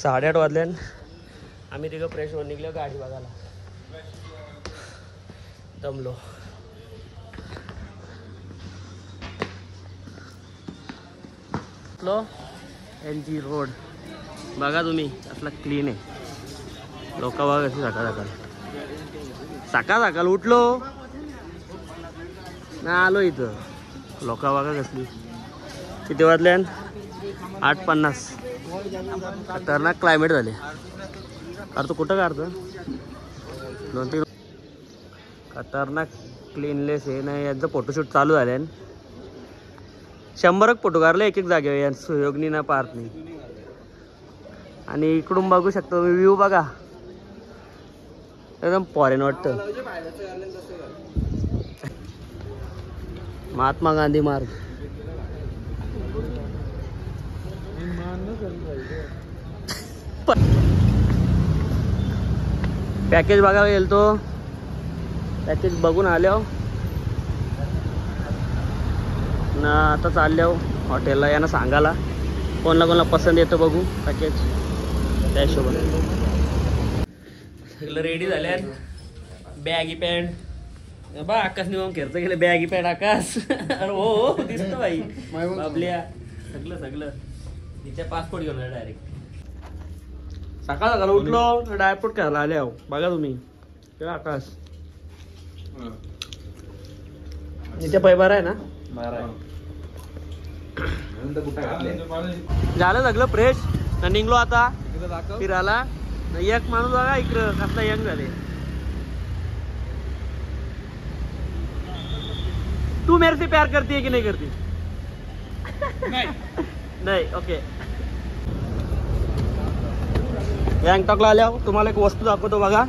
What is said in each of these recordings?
8:30 वाजल्यान आम्ही तिघं फ्रेश होऊन निघलो गाडी बघायला. दमलो. NG रोड बघा तुम्ही असला क्लीन आहे. लोक बघा कशी सकाळ उठलो ना आलो इथं. लोक बघा कसली. किती वाजल्यान 8:50. खतरनाक क्लायमेट झाले. काढतो कुठं काढतो 2-3 खतरनाक क्लीनलेस आहे नाही. यांचं फोटोशूट चालू झाले. 100 फोटो काढले एक जागेवर या सुयोगनी ना पार्थनी. आणि इकडून बघू शकतो व्ह्यू बघा एकदम फॉरेन वाटतं. महात्मा गांधी मार्ग. पॅकेज बघायला गेल तो. पॅकेज बघून आलो ना. आता चाललो हॉटेलला यांना सांगायला कोणाला पसंत येतं बघू पॅकेज त्या हिशोबाने. सगळं रेडी झाल्या. बॅगी पॅन्ट बा आकाश निघून खेळत गेले. बॅगी पॅन्ट आकाश. अरे हो दिसतो भाई बाबल्या. सगळं तिच्या पासपोर्ट घेऊन डायरेक्ट. सकाळ उठलो डायपोर्ट करायला आले आहो बघा तुम्ही. आकाश तिच्या पै बारा आहे ना. झालं सगळं फ्रेश निघलो आता फिरायला. एक माणूस बघा इकडं कसला यंग झाले. तू मेरे से प्यार करती है की नहीं करती. नाही ओके. गँगटॉकला आल्यावर तुम्हाला एक वस्तू दाखवतो बघा.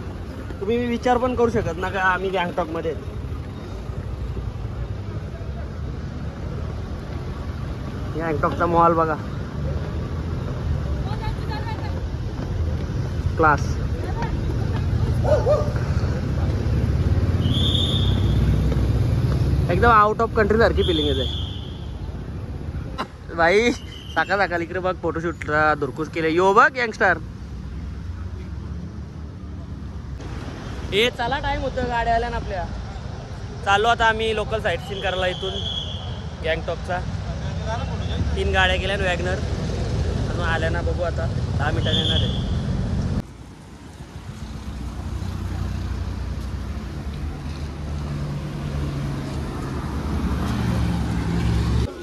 तुम्ही विचार पण करू शकत ना का आम्ही गँगटॉक मध्ये. गँगटॉकचा मॉल बघा क्लास. एकदम आउट ऑफ कंट्री सारखी फिलिंग येते भाई. सकाळ इकडे बघ फोटोशूट धुरकूस केले. यो बघ यंगस्टर. हे चला टाइम होतं गाड्या आल्या ना आपल्या. चाललो आता आम्ही लोकल साईट सीन करायला इथून गँगटॉकचा. 3 गाड्या गेल्या वॅगनर. अजून आल्या ना बघू आता 10 मिनिटांनी येणार आहे.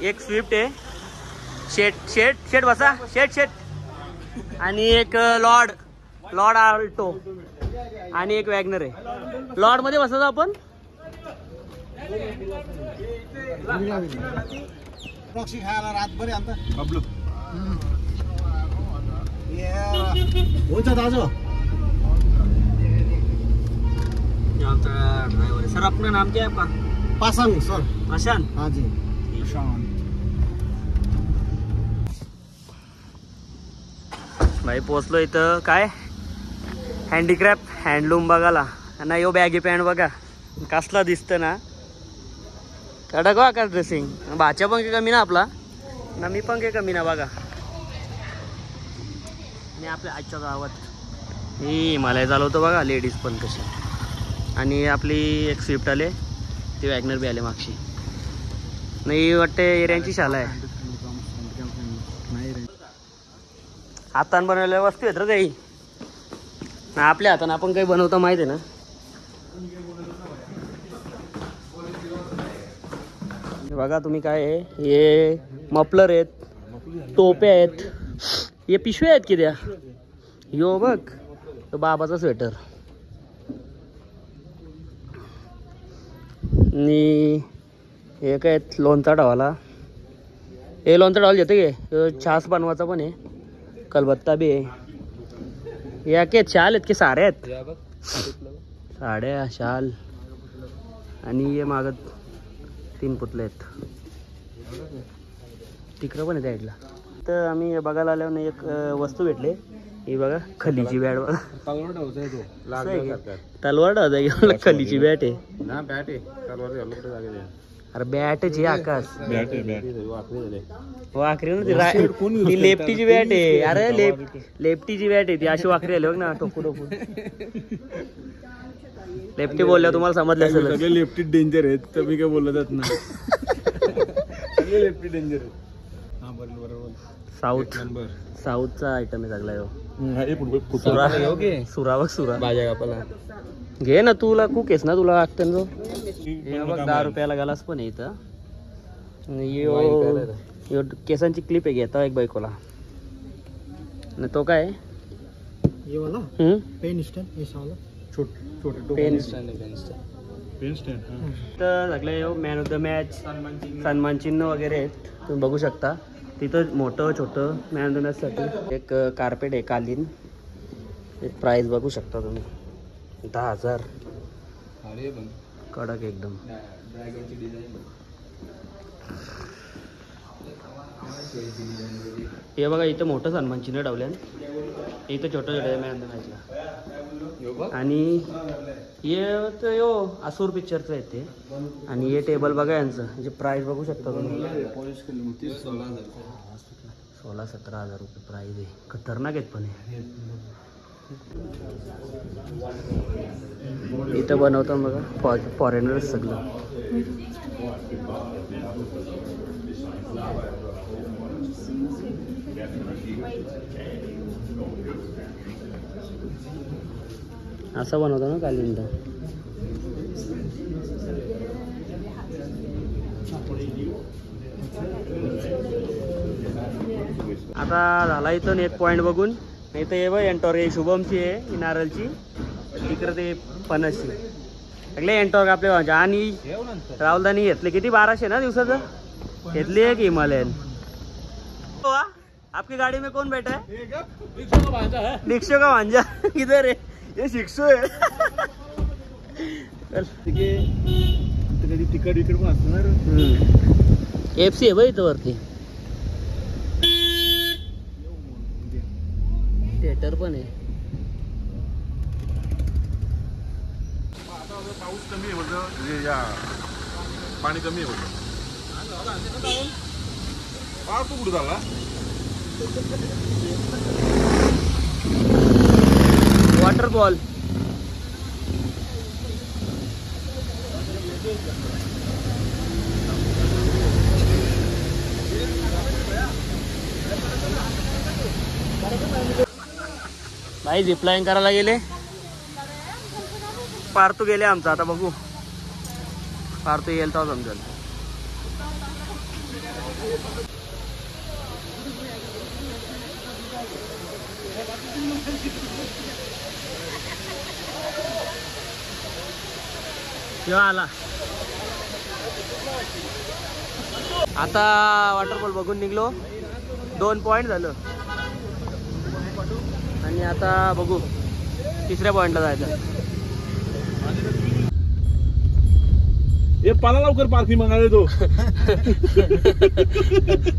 एक स्विफ्ट आहे. शेट बसा. शेट आणि एक लॉर्ड आल्टो आणि एक वॅगनर आहे. लॉर्ड मध्ये बसायचं आपण. खायला रात बरे आता बबलू होता दाजो. ड्राइवर सर अपना नाम क्या है आपका. पासन सर. प्रशांत. हाँ जी प्रशांत. भाई पोचलो इथं. काय हँडीक्राफ्ट हँडलूम बघायला ना. यो बॅगी पॅन्ट बघा कसला दिसतं ना. कडक बघा का ड्रेसिंग. भाच्या पण काही कमी ना आपला ना. मी पण काही कमी ना बघा. आणि आपल्या आजच्या गावात ही हिमालय चालवतो बघा. लेडीज पण कशी. आणि आपली एक स्विफ्ट आले. ती वॅगनर बी आले मागची. नाही वाटते एरियांची शाळा आहे. हातानं बनवलेल्या वस्तू आहेत रे काही ना. आपल्या हातानं आपण काही बनवतो माहिती आहे ना. बघा तुम्ही काय आहे. हे मफलर आहेत. टोप्या आहेत. हे पिशव्या आहेत की त्या. यो बघ तो बाबाचा स्वेटर. आणि हे काय लोणचा डावाला. हे लोणचा डावाला येते गे. छास बनवायचा पण आहे. कलबत्ता बी आहे. या के शाल आहेत की साड्या आहेत. साड्या शाल आणि हे मागत 3 पुतले आहेत. तिकडं पण आहे त्या साईडला. तर आम्ही बघायला आल्यावर एक वस्तू भेटले. ही बघा खलीची बॅट बघा. तलवार डावचा खलीची बॅट आहे. अरे बॅटच आहे आकाश. बॅट आहे बॅट. वाकरी ना ती लेफ्टीची बॅट आहे. अरे लेफ्टीची बॅट आहे ती. अशी वाकरी आली बघ ना टोकू टोकू. लेफ्टी बोलल्या तुम्हाला समजलं असेल. सगळे लेफ्टी डेंजर आहेत तर मी काय बोलत जात ना. सगळे लेफ्टी डेंजर आहेत. हा बरोबर. साऊथचा आयटम आहे सगळा. सुरा बघ सुरा भाज्या कापाला घे ना. तुला कुक आहेस ना तुला लागतं ना. हे बघ 10 रुपयाला गलास पण आहे इथं. यो केसांची क्लिप आहे घेता एक बायकोला. आणि तो काय पेन स्टँड तर सगळे मॅन ऑफ द मॅच सन्मान चिन्ह वगैरे आहेत तुम्ही बघू शकता. तिथं मोठं छोटं मॅन ऑफ द मॅच साठी एक कार्पेट आहे कालीन. एक प्राइस बघू शकता तुम्ही 10,000. कडक एकदम. हे बघा इथं मोठं सन्मान चिन्ह ठेवलं. इथं छोटं छोटं मॅन ऑफ द मॅचला. आणि हे तर यो आसूर पिक्चरचं आहे ते. आणि हे टेबल बघा यांचं जे प्राइस बघू शकता तुम्ही. 16-17 हजार रुपये प्राइस आहे. खतरनाक आहेत पण हे. इथं बनवतात बघा फॉरेनर्स सगळं. असं बनवतो ना कालिंदा. आता झाला इथं एक पॉईंट बघून. नाही तर हे बघ एंटॉर आहे शुभमची आहे नारळची. तिकडे ते फणसची सगळे एंटॉर आपले व्हायचे. आणि राहुलदानी घेतले किती 1200 ना दिवसाचं घेतली आहे की हिमालयन. आपकी गाड़ी में कौन बैठा है? रिक्शा का भांजा. किधर है ये? शिक्षो है. तिकट विकट पण असणार. FC आहे बाई इथं वरती. थिएटर पण आहे. पाऊस कमी होतं या पाणी कमी होतं. तू कुठं झाला? वॉटरफॉल. भाई झिपलाईन करायला गेले. पार्थू गेले आमचा. आता बघू पार्थू येईल तर समजेल. आला आता वॉटरफॉल बघून निघलो. 2 पॉइंट झालं. आणि आता बघू 3ऱ्या पॉइंटला जायचं. ये पाला लवकर पार्किंग मंगा दे दो.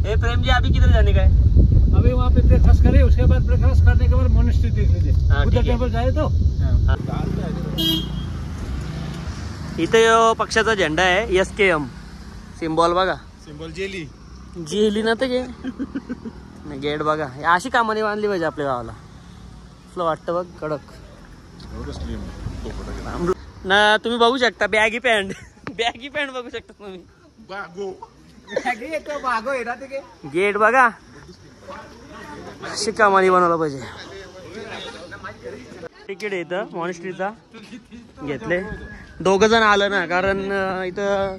ए प्रेम जी अभी किधर जाने का है? अभी वहाँ पे ब्रेकफास्ट करें. उसके बाद ब्रेकफास्ट करने के बाद मोनेस्ट्री देख लीजिए. बुद्ध टेम्पल जाए तो. इथं पक्षाचा झेंडा आहे SKM सिम्बॉल बघा. सिंबल जेली ना तर गेट बघा. अशी कामाने बांधली पाहिजे आपल्या गावाला. असं वाटतं बघ कडक ना. तुम्ही बघू शकता बॅगी पॅन्ट बघू शकता तुम्ही. गेट बघा अशी कामाने बनवलं पाहिजे. तिकीट आहे इथं मॉनेस्ट्रीचा घेतले. 2 जण आलं ना कारण इथं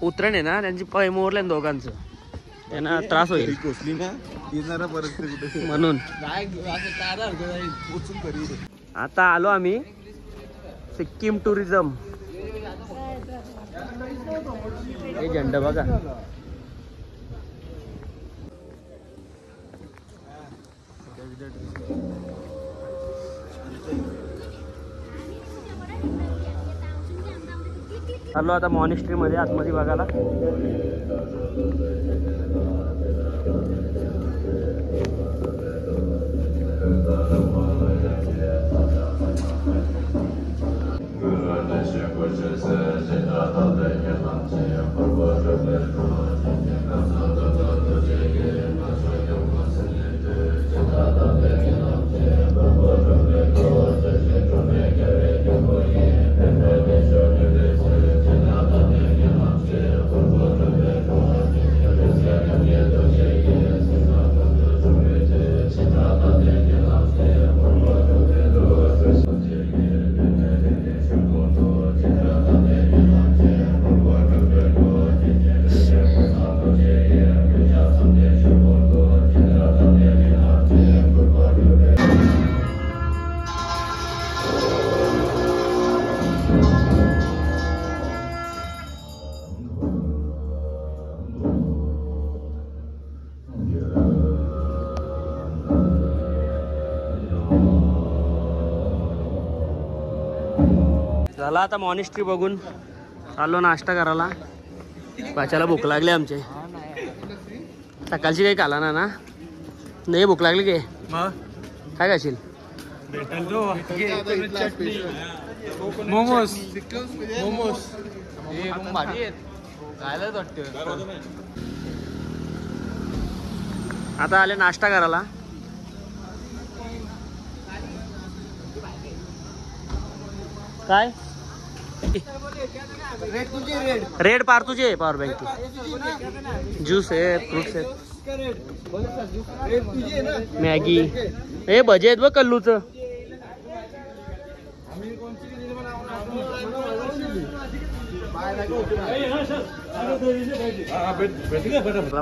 उतरण आहे ना त्यांची पाय मोरले दोघांचं. त्यांना त्रास होईल म्हणून. आता आलो आम्ही सिक्कीम टुरिझम. हे झेंडा बघा. आलो आता मॉनेस्ट्री मध्ये आतमध्ये बघायला. झाला आता मॉनिस्ट्री बघून चाललो नाश्ता करायला. पाच्याला भूक लागली आमचे. सकाळची काही खाला ना नाही भूक लागली की काय खाशील? मोमोज आता आले नाश्ता करायला. काय रेड पार तुझे पॉवर बँक ज्यूस आहे फ्रूट्स आहेत मॅगी हे भजे आहेत बघ कल्लूच.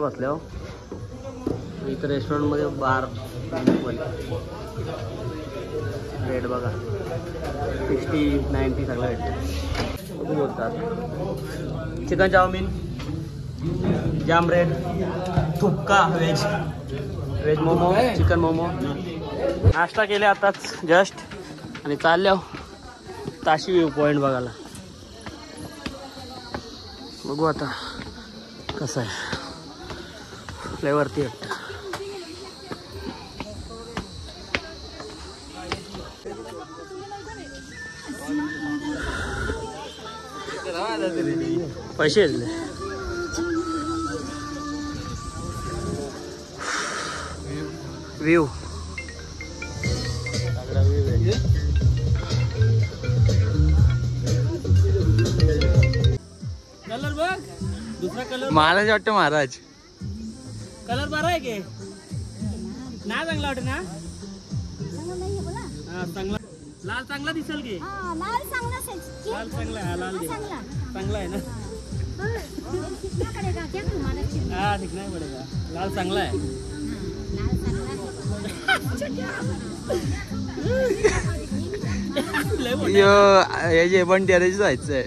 बसल्या इथं रेस्टॉरंट मध्ये बार रेट बघा 60-90 सगळं भेटतं. बघू बोलतात चिकन चाऊमिन जाम रेट थुपका व्हेज मोमो चिकन मोमो. नाश्ता केले आताच जस्ट आणि चालल्या ताशी व्ह्यू पॉईंट बघायला. बघू आता कसं आहे फ्लेवरती वाटतं. पैसे व्ह्यू कलर बघ दुसरा कलर महाराज वाटतं महाराज कलर बरा आहे की ना चांगला वाटत ना चांगला लाल चांगला दिसेल की लाल चांगला आहे लाल चांगला आहे ना हा ठीक नाही पडेगा लाल चांगला आहे. हे पण टेरेस जायचंय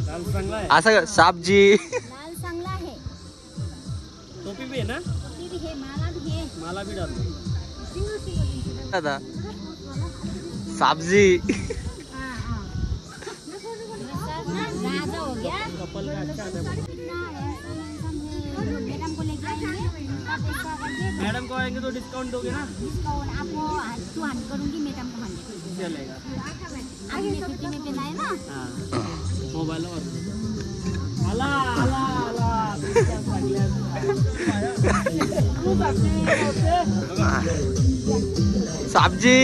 लाल चांगला आहे असं साबजी लाल चांगला आहे. टोपी भी आहे ना टोपी भी है माला भी है. मला भी डाल दादा साबजी राजा हो गया. कपल का अच्छा है. मैडम को लेके आएंगे मैडम को आएंगे तो डिस्काउंट दोगे ना? डिस्काउंट आपको 200 करूंगी मैडम को 100 चलेगा. आपने 50 में पहना है ना. हाँ मोबाईल आला आला आला साबजी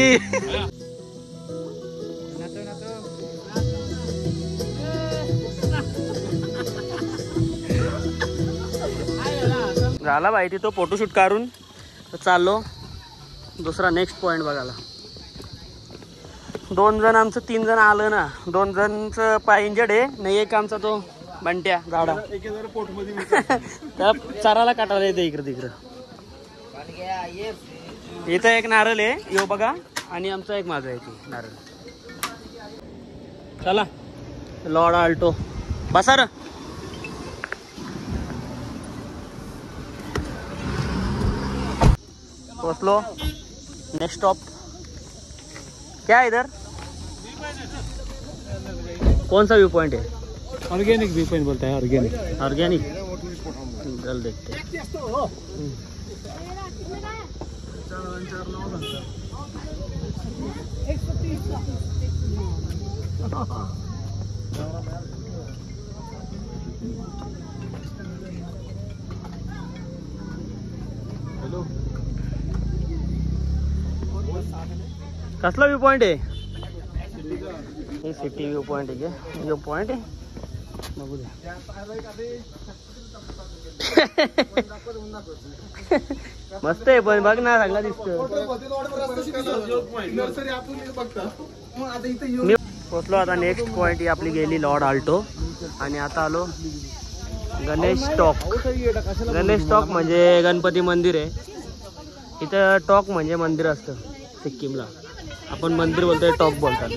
झाला भाई तिथं फोटोशूट काढून चाललो दुसरा नेक्स्ट पॉइंट बघायला. 2 जण आमचं 3 जण आलं ना. 2 जणचं पाय इंजर्ड आहे नाही. एक आमचा तो बंट्या झाडा त्याला चाराला काटायला येते इकडं तिकडं. इथं एक नारळ आहे यो बघा आणि आमचा एक माझा आहे ते नारळ. चला लॉर्ड आल्टो बसा र. पोचलो नेक्स्ट स्टॉप क्या है इधर कौन सा व्यू पॉइंट है? ऑर्गेनिक व्यू पॉइंट बोलता है. ऑर्गेनिक ऑर्गेनिक चल देखते कसला व्ह्यू पॉइंट आहे हे सिटी व्ह्यू पॉइंट आहे व्ह्यू पॉइंट आहे बघू द्या मस्त आहे पण बघ ना चांगला दिसतो पोचलो आता नेक्स्ट पॉइंट ही आपली गेली लॉर्ड आल्टो आणि आता आलो गणेश टॉक म्हणजे गणपती मंदिर आहे इथं टॉक म्हणजे मंदिर असतं सिक्कीमला आपण मंदिर बोलतोय टॉक बोलतात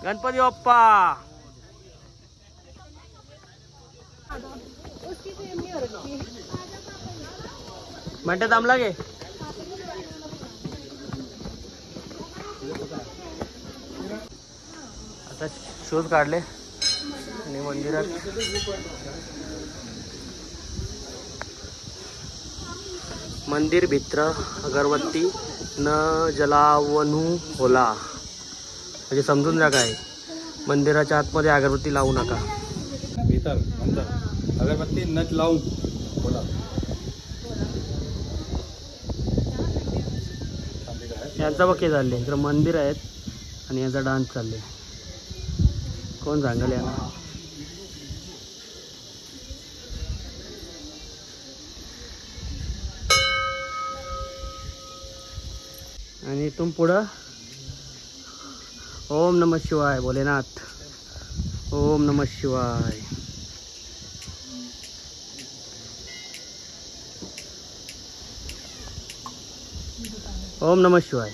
गणपती बाप्पा म्हणते थांबला गे आता शूज काढले आणि मंदिरात मंदिर भित्र अगरबत्ती न जलावनू होला म्हणजे समजून जा काय मंदिराच्या आतमध्ये अगरबत्ती लावू नका भीतर अंदर अगरबत्ती न लावू बोला यांचा बघे चालले इकडं मंदिर आहेत आणि यांचा डान्स चालले कोण सांगेल यांना आणि इथून पुढं ओम नमः शिवाय भोलेनाथ ओम नमः शिवाय ओम नमः शिवाय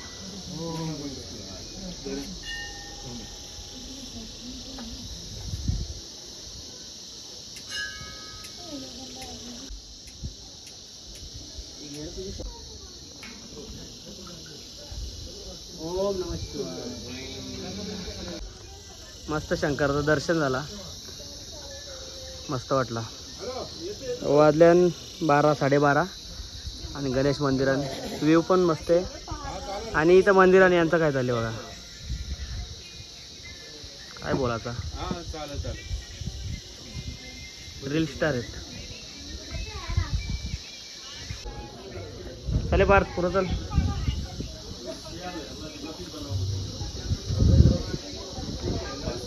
ओम नमः शिवाय मस्त शंकराचं दर्शन झाला मस्त वाटला वाजल्यान 12 साडेबारा आणि गणेश मंदिरात व्ह्यू पण मस्त आहे आणि इथं मंदिराने यांचं काय चालले बघा काय बोलायचा रील स्टार आहेत चले पार्थ पुढं चल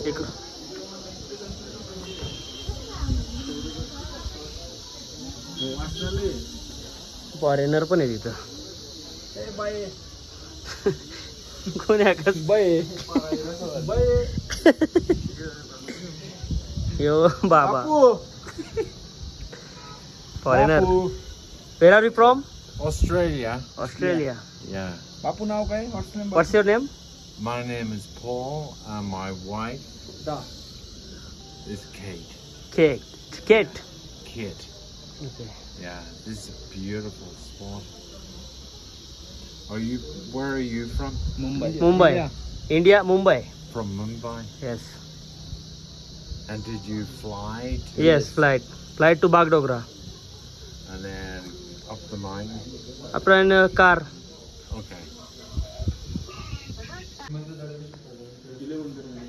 एक फॉरेनर पण आहे तिथं कोण यो बाबा foreigner where are you from Australia. Australia Yeah. बापू नाव काय what's your name My name is Paul and my wife is Kate. Kate Kit. Okay. Yeah, this is a beautiful spot. Where are you from? Mumbai India Mumbai From Mumbai. Yes And did you fly to yes flight to Bagdogra and then up the mountain? आपण car Okay.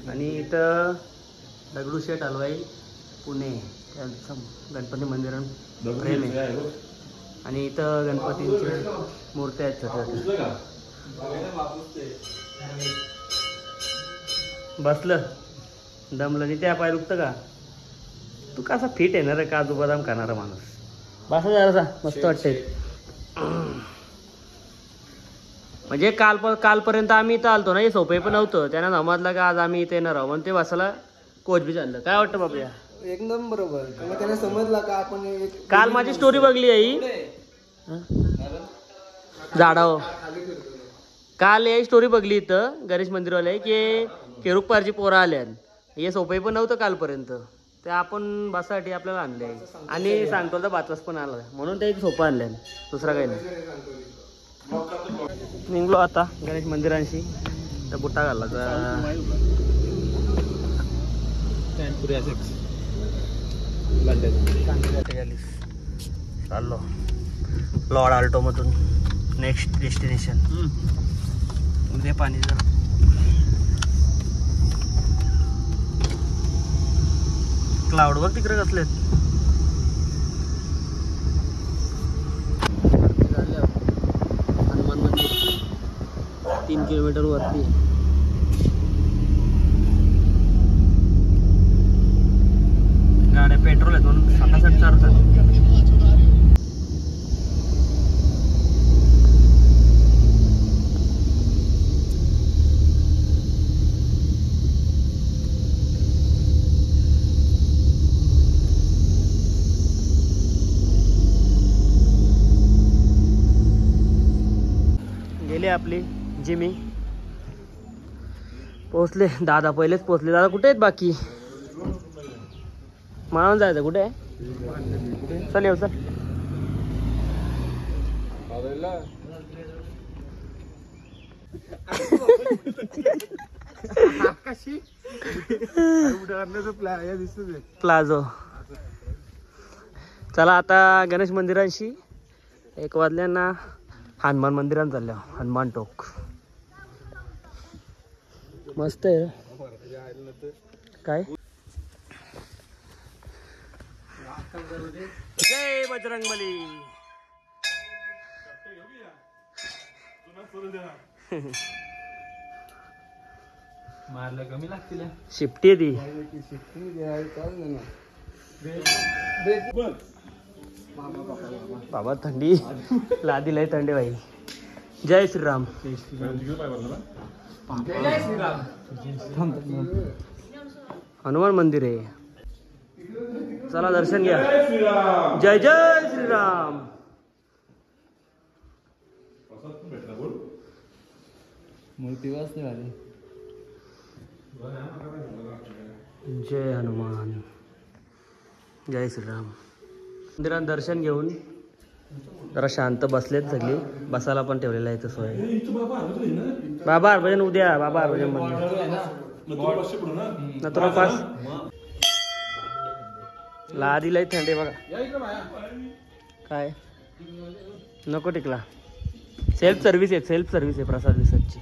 आणि इथं दगडूशेठ हलवाई पुणे त्यांचं गणपती मंदिरात प्रेम आहे आणि इथं गणपतींचे मूर्त्या आहेत छोट्या बसलं दमलं आणि त्या पाय दुखतं का तू कसा फिट आहे ना रे काजू बदाम खाणारा माणूस बसा जरासा मस्त वाटते म्हणजे कालपर्यंत आम्ही इथं आलतो ना हे सोपे पण नव्हतं त्यांना समजलं का आज आम्ही इथे येणार आहोत म्हणून ते बसायला कोच बी चाललं काय वाटतं बाबा एकदम बरोबर मग त्याने समजला का आपण काल माझी स्टोरी बघली आई झाडावर काल ही स्टोरी बघली इथं गणेश मंदिरवाले की केरुकपारची पोरं आल्यात हे सोपे पण नव्हतं कालपर्यंत ते आपण बसासाठी आपल्याला आणले आणि सांगतो तर बातवास पण आला म्हणून ते एक सोपं आणलं दुसरा काही नाही निघलो आता गणेश मंदिरांशी तर बुट्टा घालायचा चाललो लॉर्ड आल्टो मधून नेक्स्ट डेस्टिनेशन. उद्या पाणी जरा क्लाउड बघ तिकडे कसलेत. हनुमान मंदिर 3 किलोमीटर वरती. गाड्या पेट्रोल आहेत म्हणून 67 चालतात. गेले आपली जिमी. पोहोचले. दादा पहिलेच पोहोचले. दादा कुठे आहेत बाकी? माळून जायचं कुठे आहे? चल येऊ चल. प्लाझो. चला आता गणेश मंदिरांशी 1 वाजल्यांना हनुमान मंदिरात चालल्या. हनुमान टोक मस्त आहे काय. जय बजरंगबली. मारलं कमी लागतील. शिफ्टी ती बाबा. थंडी लादी लय थंडी भाई. जय श्रीराम. हनुमान मंदिर आहे. चला दर्शन घ्या. जय जय श्रीराम. मूर्ती वाचली आली. जय हनुमान. जय श्रीराम. मंदिरात दर्शन घेऊन जरा शांत बसलेत सगळी. बसायला पण ठेवलेला आहे सोय. बाबा हरभजन उद्या. बाबा हरभजन नंतर पास लादीला थंडे बघा काय नको टिकला. सेल्फ सर्व्हिस आहे. सेल्फ सर्व्हिस आहे प्रसाद विसादची.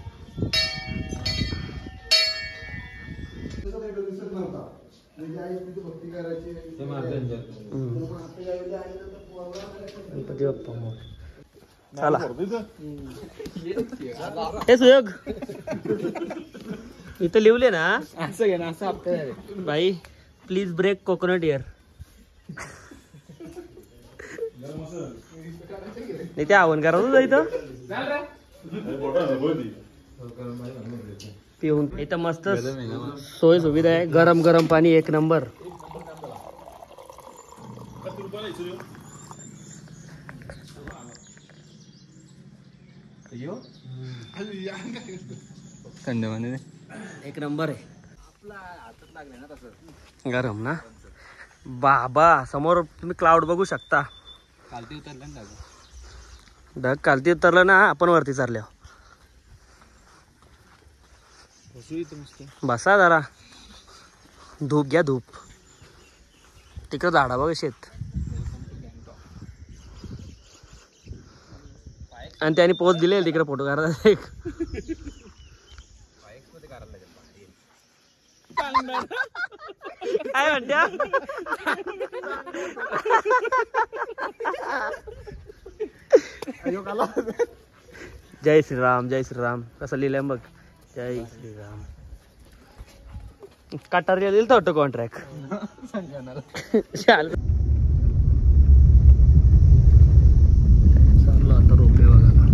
गणपती बाप्पा मोरया. चला हे सुयोग इथं लिवले ना असं घे ना. असं हप्ता भाई प्लीज ब्रेक कोकोनट इयर. नाही ते आव्हान करा तुझं इथं पिऊन. इथं मस्त सोय सुविधा आहे. गरम गरम पाणी 1 नंबर. थंडमध्ये 1 नंबर आहे. गरम ना बाबा. समोर तुम्ही क्लाउड बघू शकता. खालती उतरलं ना. ढग खालती उतरलं ना. आपण वरती चालल्या. बसा जरा. धूप घ्या धूप. तिकडं झाडा बघ शेत. आणि त्याने पोच दिले तिकडे फोटो काढायला. एक काय म्हणत्या. जय श्रीराम. जय श्रीराम कसं लिहिलंय बघ. जय श्रीराम. कटारिया दिल तर कॉन्ट्रॅक्ट. चाल चाललो आता रोपे बघायला.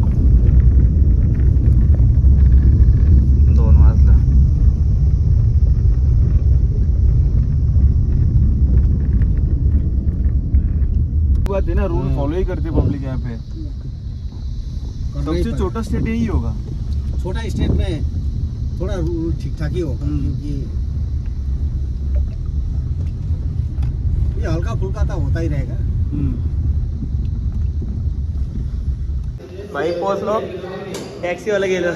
2 वाजला. ना रूल फॉलो ही करती पब्लिक यहाँ पे. सबसे छोटा स्टेट यही होगा. छोटा स्टेट में थोड़ा रूल ठीक ठाक ही होगा क्योंकि ये हल्का फुल्का तो होता ही रहेगा. भाई पोहोचलो. टॅक्सीवाला गेलं.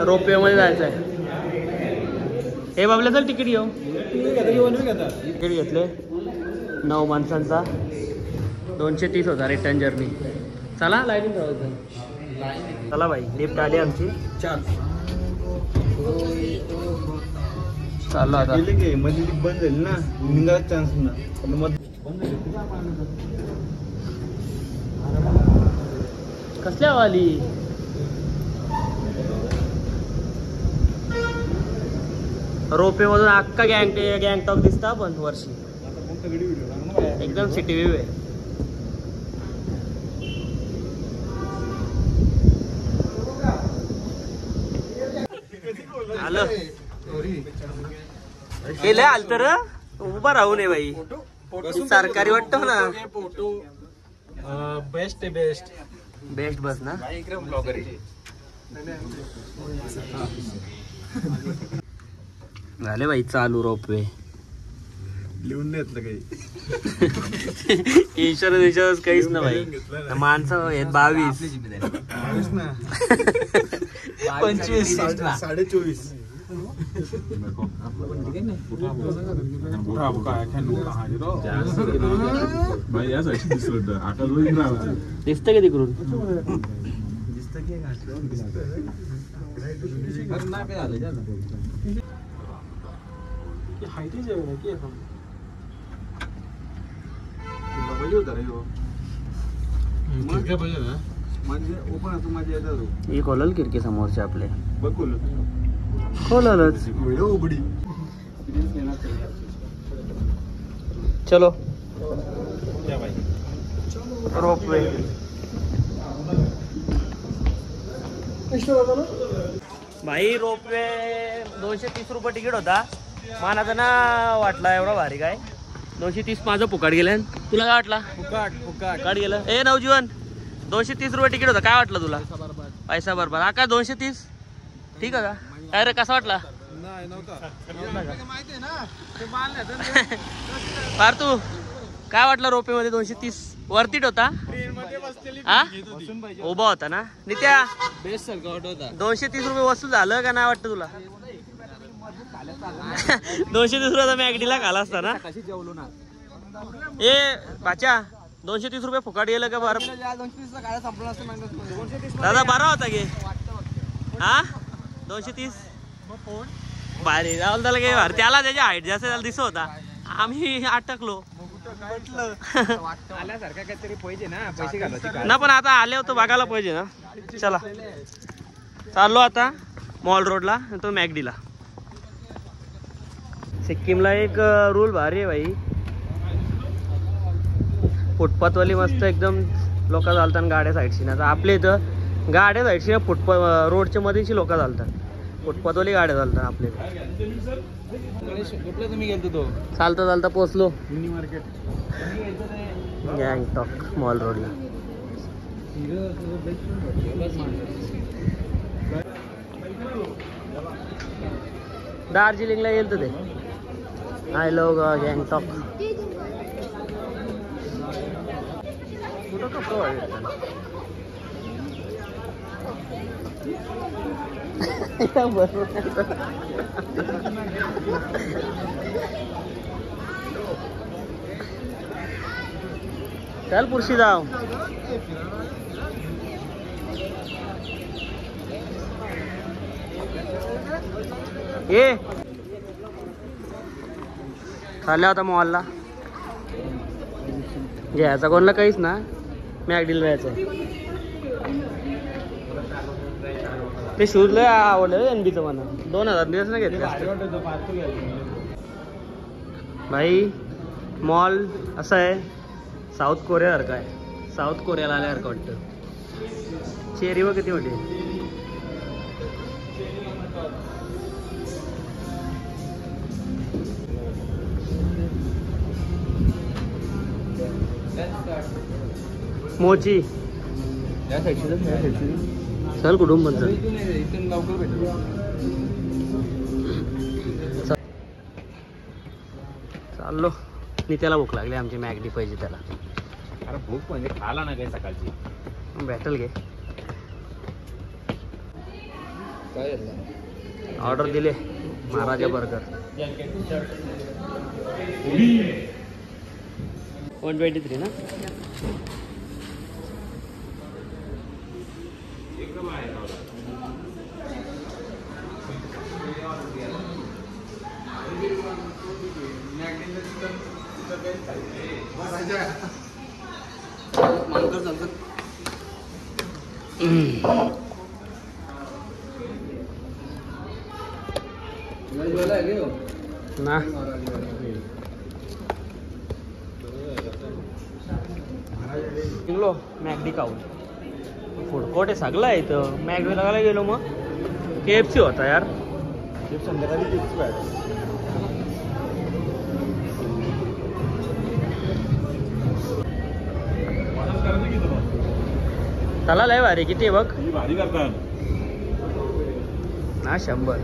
रोपवे मध्ये जायचं आहे. हे बाबल्या चल तिकीट घेऊ. तिकीट घेतले 9 माणसांचा 230 होता रिटर्न जर्नी. चला लाईनिंग राहायचं. चला भाई लिफ्ट आली आमची. चाललो आता. मध्ये बंद झाली ना निघायला चान्स ना. कसल्या वाली रोपे मधून अख्खा गँगटॉक दिसता पण वर्षी एकदम सिटी व्ह्यू आहे. आलं हे लय आलं तर उभा राहू नये बाई. सरकारी वाटतो ना. बेस्ट बेस्ट बस ना. झाले बाई चालू रोपवे. लिहून नाही येतलं काही. इन्शुरन्स काहीच ना भाई. माणसं आहेत 22 ना 25 24.5. दिसतं का तिकडून. ही खोलल खिडकी समोरचे आपले. खोललच. चलो रोपवे. भाई रोपवे 230 रुपये तिकीट होता. मानाचा ना वाटला एवढा भारी काय. 230 माझं फुकाट गेलं. तुला काय वाटला. फुकाट गेलं. ए नवजीवन 230 रुपये तिकीट होता. काय वाटलं तुला. पैसा बरोबर आका 230 ठीक आहे का. काय रे कसा वाटला. फार तू काय वाटलं रोपे मध्ये 230 वरतीट होता. हा उभा होता ना नित्या. 230 रुपये वसूल झालं का नाही वाटतं तुला. 230 रुपये मॅगडीला खाला असता ना. ए बाच्या 230 रुपये फुकाट गेलं का बरं. दादा बारा होता गे. हा 230 भारी राहुल त्याला गे भारी. त्याला त्याच्या हाईट जास्त त्याला दिसत होता. आम्ही अटकलो ना. पण आता आले होतो बघायला पाहिजे ना. चला चाललो आता मॉल रोडला तो मॅगडीला. सिक्कीमला एक रूल भारी आहे भाई. फुटपाथवाली मस्त एकदम लोक चालतात गाड्या साईडशी. ना आपल्या इथं गाड्या साईडशी ना फुटपाथ रोडच्या मध्येची लोक चालतात. फुटपाथवाली गाड्या चालतात आपल्या इथं. तुम्ही गेलतो तो चालता चालता पोचलो मिनी मार्केट गँगटॉक मॉल रोडला. दार्जिलिंगला गेल तर ते आय लव गँगटॉक. कुठं कपडे वाढले चल पुरशी जाऊ. ये खाल्ल्या होता मॉलला. घ्यायचा कोणला काहीच ना. मॅगडीला जायचं. ते शूज लय आवडलं एनबीचं मला. 2000 दिवस नाही घेतले भाई. मॉल असं आहे साऊथ कोरियासारखं आहे. साऊथ कोरियाला आल्यासारखं वाटतं. चेरी व किती मोठी. मोची चल कुटुंब चाललो. नित्याला भूक लागली आमची मॅगडी पाहिजे त्याला. अरे भूक म्हणजे खाला ना काही सकाळची भेटल घे. ऑर्डर दिले महाराजा बर्गर 123 ना. ना निघलो मॅगडी खाऊन. फूड कोर्ट आहे सगळं आहे इथं. मॅगडी लागायला गेलो मग KFC होता यार. संध्याकाळी किती पाहिजे त्याला लय भारी. किती आहे बघ भारी करतात ना. 100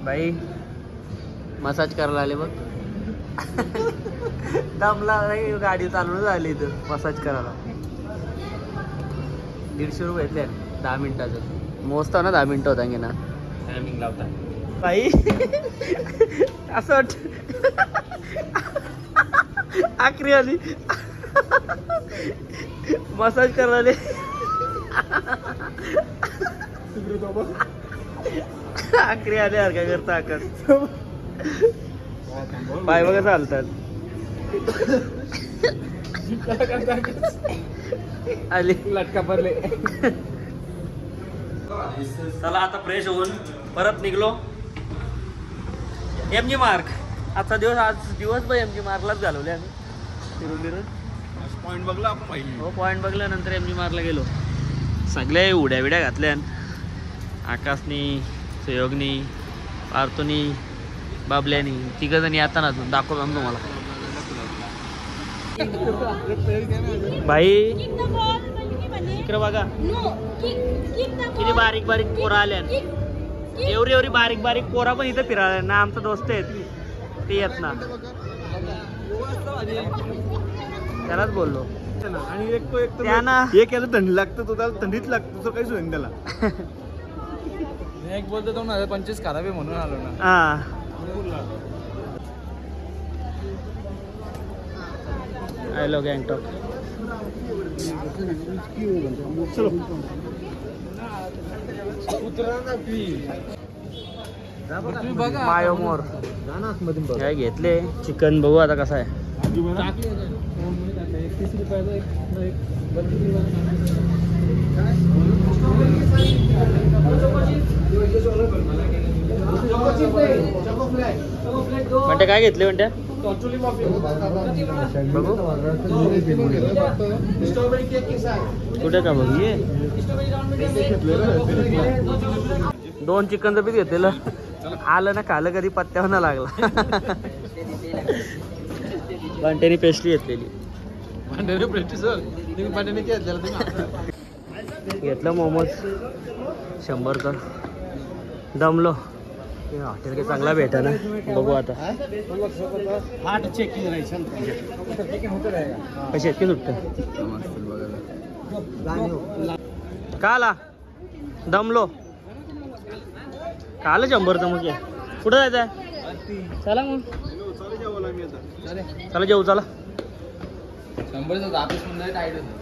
बाई मसाज करायला आले बघ. दमला नाही गाडी चालवून झाली इथं मसाज करायला. 150 रुपये घेतले 10 मिनिटाचं. मोजता ना 10 मिनिटं होता ना टायमिंग लावता बाई. असं वाटत आखरी आली मसाज करायला. आखरी आले यार काय करता आकर. पाय बघा चालतात आली लटका पडले. चला आता फ्रेश होऊन परत निघलो MG मार्ग. आजचा दिवस आज दिवसभर MG मार्गलाच घालवले आम्ही फिरून. पॉईंट बघला आपण पाहिजे. हो पॉईंट बघल्यानंतर MG मार्गला गेलो. सगळे उड्या विड्या घातल्या. आकाशनी, सहयोगनी, पार्थोनी, बाबल्यानी, तिघजणी येताना दाखवतो आम्ही तुम्हाला. भाई इकडे बघा किती बारीक बारीक पोरं आल्या. एवढी बारीक बारीक पोरा पण इथं फिरायला ना. आमचा दोस्त आहेत ते येत ना. त्यालाच बोललो. आणि एक तो एक त्याना एक याला थंडी लागतं तो त्याला थंडीच लागतं तो काहीच होईन त्याला. एक बोलतो तो ना 25 खराब आहे म्हणून आलो ना. हा आयलो गँगटॉक. मायोमोर काय घेतले. चिकन बघू आता कसं आहे. म्हणते काय घेतले म्हणत्या बघू कुठे का बघू. ये 2 चिकनचं पीस घेतलेलं आलं ना खालं कधी पत्त्यावर ना लागला. बंटेनी पेस्ट्री घेतलेली. घेतलं मोमोज 100चं. दमलो. हॉटेल काही चांगला भेटा ना. बघू आता कशी आहेत की सुटतं का आला. दमलो का आलं 100चं. मग कुठं जायचं आहे. चला मग चला जेऊ चला. 100चं ऑफिस मध्ये टाईट होतं.